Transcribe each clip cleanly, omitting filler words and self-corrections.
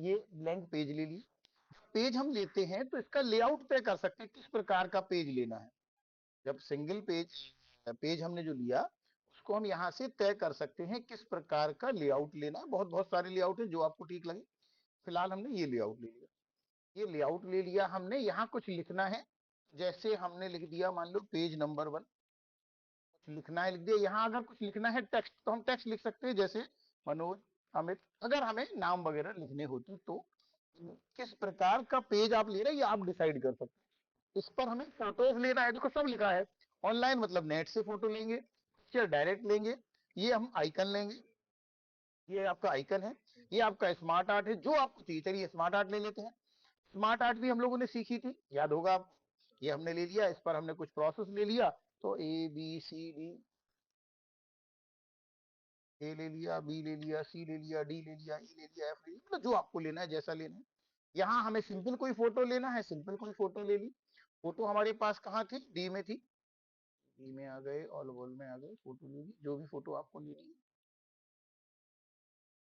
ये blank page ले लिया। पेज हम लेते हैं तो इसका लेआउट तय कर सकते हैं किस प्रकार का पेज लेना है। जब सिंगल पेज हमने जो लिया उसको हम यहाँ से तय कर सकते हैं किस प्रकार का लेआउट लेना है। बहुत बहुत सारे लेआउट है जो आपको ठीक लगे। फिलहाल हमने ये लेआउट ले लिया। ये लेआउट ले लिया हमने, यहाँ कुछ लिखना है। जैसे हमने लिख दिया मान लो पेज नंबर 1, कुछ लिखना है लिख दिया। यहाँ अगर कुछ लिखना है टेक्स्ट तो हम टेक्स्ट लिख सकते हैं, जैसे मनोज, अमित। अगर हमें नाम वगैरह लिखने होते तो किस प्रकार का पेज आप ले रहे हैं ये आप डिसाइड कर सकते हैं। इस पर हमें फोटोज लेना है, देखो सब लिखा है। ऑनलाइन मतलब नेट से फोटो लेंगे या डायरेक्ट लेंगे। ये हम आइकन लेंगे, ये आपका आइकन है। ये आपका स्मार्ट आर्ट है, जो आपको चाहिए। चलिए स्मार्ट आर्ट ले लेते हैं। स्मार्ट आर्ट भी हम लोगों ने सीखी थी, याद होगा आप। ये हमने ले लिया, इस पर हमने कुछ प्रोसेस ले लिया। तो ABCD, ए ले लिया, बी ले लिया, सी ले लिया, डी ले लिया, ई ले लिया, एफ ले लिया, मतलब जो आपको लेना है, जैसा लेना है। यहाँ हमें सिंपल कोई फोटो लेना है, सिंपल कोई फोटो ले ली। फोटो हमारे पास कहाँ थी, डी में थी। डी में आ गए, ऑल वॉल में आ गए, फोटो ले ली। जो भी फोटो आपको लेनी है,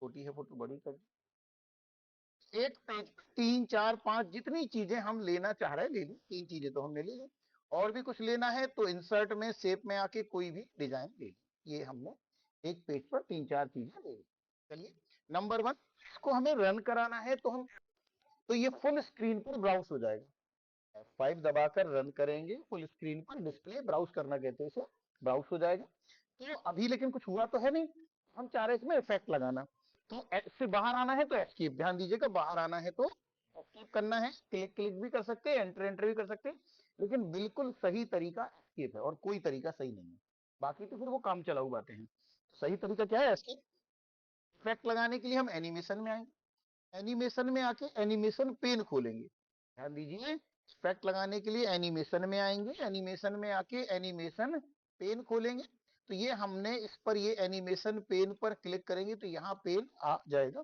छोटी है फोटो, बड़ी कर एक पेज 3 4 5 जितनी चीजें हम लेना चाह रहे हैं ले ली। 3 चीजें तो हमने ले ली। और भी कुछ लेना है तो इंसर्ट में, शेप में आके कोई भी डिजाइन ले ली। ये हमने एक पेज पर 3 4 चीजें ले ली। चलिए नंबर 1, इसको हमें रन कराना है तो ये फुल स्क्रीन पर ब्राउज हो जाएगा। F5 दबाकर रन करेंगे, फुल स्क्रीन पर डिस्प्ले ब्राउज करना कहते हैं इसे, ब्राउज हो जाएगा। तो अभी लेकिन कुछ हुआ तो है नहीं, हम चाह रहे इसमें इफेक्ट लगाना। तो इससे बाहर आना है तो एस्केप, ध्यान दीजिएगा, बाहर आना है तो एस्केप करना है। क्लिक क्लिक भी कर सकते हैं, एंटर एंटर भी कर सकते हैं, लेकिन बिल्कुल सही तरीका एस्केप है और कोई तरीका सही नहीं है। बाकी तो फिर वो काम चलाऊ बातें हैं। सही तरीका क्या है, एस्केप। इफेक्ट लगाने के लिए हम एनिमेशन में आएंगे, एनिमेशन में आके एनिमेशन पेन खोलेंगे। ध्यान दीजिए, इफेक्ट लगाने के लिए एनिमेशन में आएंगे, एनिमेशन में आके एनिमेशन पेन खोलेंगे। तो ये हमने इस पर, ये एनिमेशन पेन पर क्लिक करेंगे तो यहाँ पेन आ जाएगा।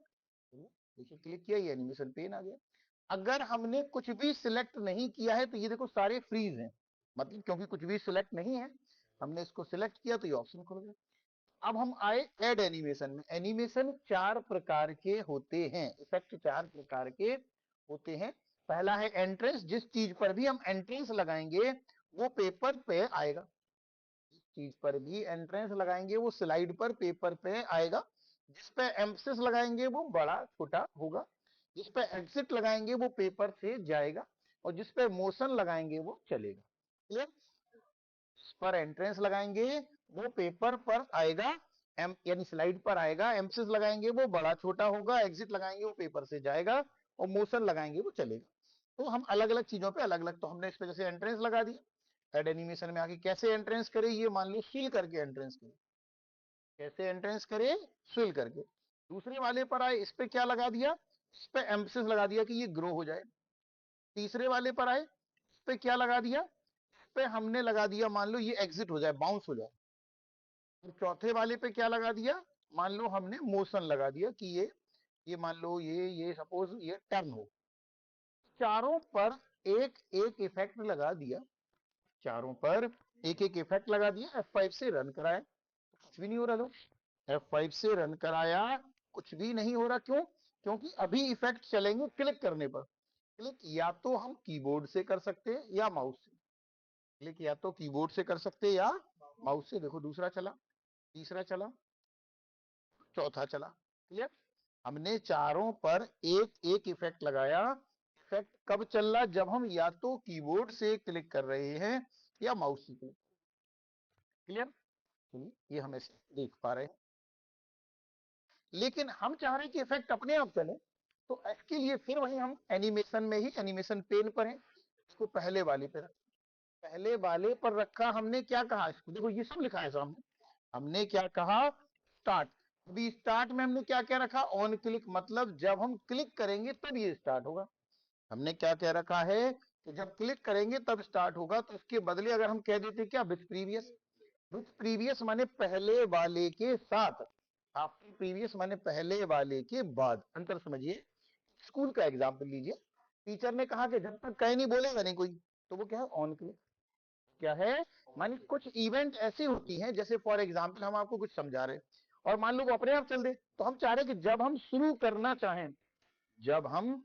देखिए क्लिक किया, ये एनिमेशन पेन आ गया। अगर हमने कुछ भी सिलेक्ट नहीं किया है तो ये देखो सारे फ्रीज हैं, मतलब क्योंकि कुछ भी सिलेक्ट नहीं है। हमने इसको सिलेक्ट किया तो ये ऑप्शन खुल गया। अब हम आए ऐड एनिमेशन में। एनिमेशन 4 प्रकार के होते हैं, इफेक्ट 4 प्रकार के होते हैं। पहला है एंट्रेंस, जिस चीज पर भी हम एंट्रेंस लगाएंगे वो पेपर पे आएगा। जिस चीज पर भी एंट्रेंस लगाएंगे वो स्लाइड पर, पेपर पे आएगा। जिस पे एम्फसिस लगाएंगे वो बड़ा छोटा होगा। जिस पे एग्जिट लगाएंगे वो पेपर से जाएगा, और जिस पे मोशन लगाएंगे वो चलेगा। क्लियर। जिस पर एंट्रेंस लगाएंगे वो पेपर पर आएगा, यानी स्लाइड पर आएगा। एम्फसिस लगाएंगे वो बड़ा छोटा होगा, एग्जिट लगाएंगे वो पेपर से जाएगा, और मोशन लगाएंगे वो चलेगा। तो हम अलग अलग चीजों पे अलग अलग, तो हमने इस पे जैसे एंट्रेंस लगा दिया। एड एनिमेशन में आके कैसे एंट्रेंस करे, ये मान लो सील करके एंट्रेंस करे। कैसे एंट्रेंस करे, सील करके। दूसरे वाले पर आए, इस पे क्या लगा दिया, इस पे एम्फसिस लगा दिया कि ये ग्रो हो जाए। तीसरे वाले पर आए, इस पे क्या लगा दिया, इस पे हमने लगा दिया मान लो ये एग्जिट हो जाए, बाउंस हो जाए। और चौथे वाले पे क्या लगा दिया, मान लो हमने मोशन लगा दिया कि ये मान लो ये सपोज ये टर्न हो। चारों पर एक एक इफेक्ट लगा दिया, चारों पर एक एक इफेक्ट लगा दिया। F5 से रन कराया, कुछ भी नहीं हो रहा। था F5 से रन कराया, कुछ भी नहीं हो रहा। क्यों, क्योंकि अभी इफेक्ट चलेंगे क्लिक करने पर। क्लिक या तो हम कीबोर्ड से कर सकते हैं या माउस से। क्लिक या तो कीबोर्ड से कर सकते हैं या माउस से। देखो दूसरा चला, तीसरा चला, चौथा चला। क्लियर। हमने चारों पर एक एक इफेक्ट लगाया। इफेक्ट कब चल रहा, जब हम या तो कीबोर्ड से क्लिक कर रहे हैं या माउस से क्लिक। क्लियर। ये हम ऐसे देख पा रहे हैं। लेकिन हम चाह रहे हैं कि इफेक्ट अपने आप चले, तो इसके लिए फिर वही हम एनिमेशन में ही, एनिमेशन पेन पर है, इसको पहले वाले पे रखा। पहले वाले पर रखा, हमने क्या कहा, इसको देखो ये सब लिखा है सामने। हमने क्या कहा, स्टार्ट। अभी स्टार्ट में हमने क्या क्या रखा, ऑन क्लिक, मतलब जब हम क्लिक करेंगे तब ये स्टार्ट होगा। हमने क्या क्या रखा है कि जब क्लिक करेंगे तब स्टार्ट होगा। तो इसके बदले अगर हम कह देते क्या, विथ प्रीवियस। विथ प्रीवियस माने पहले वाले के साथ, आफ्टर प्रीवियस माने पहले वाले के बाद। अंतर समझिए। स्कूल का एग्जाम्पल लीजिए। टीचर ने कहा कि जब तक कहीं नहीं बोलेगा नहीं कोई, तो वो क्या है, ऑन क्लिक। क्या है, माने कुछ इवेंट ऐसी होती हैं, जैसे फॉर एग्जाम्पल हम आपको कुछ समझा रहे हैं और मान लो वो अपने आप चल दे, तो हम चाह रहे हैं कि जब हम शुरू करना चाहें, जब हम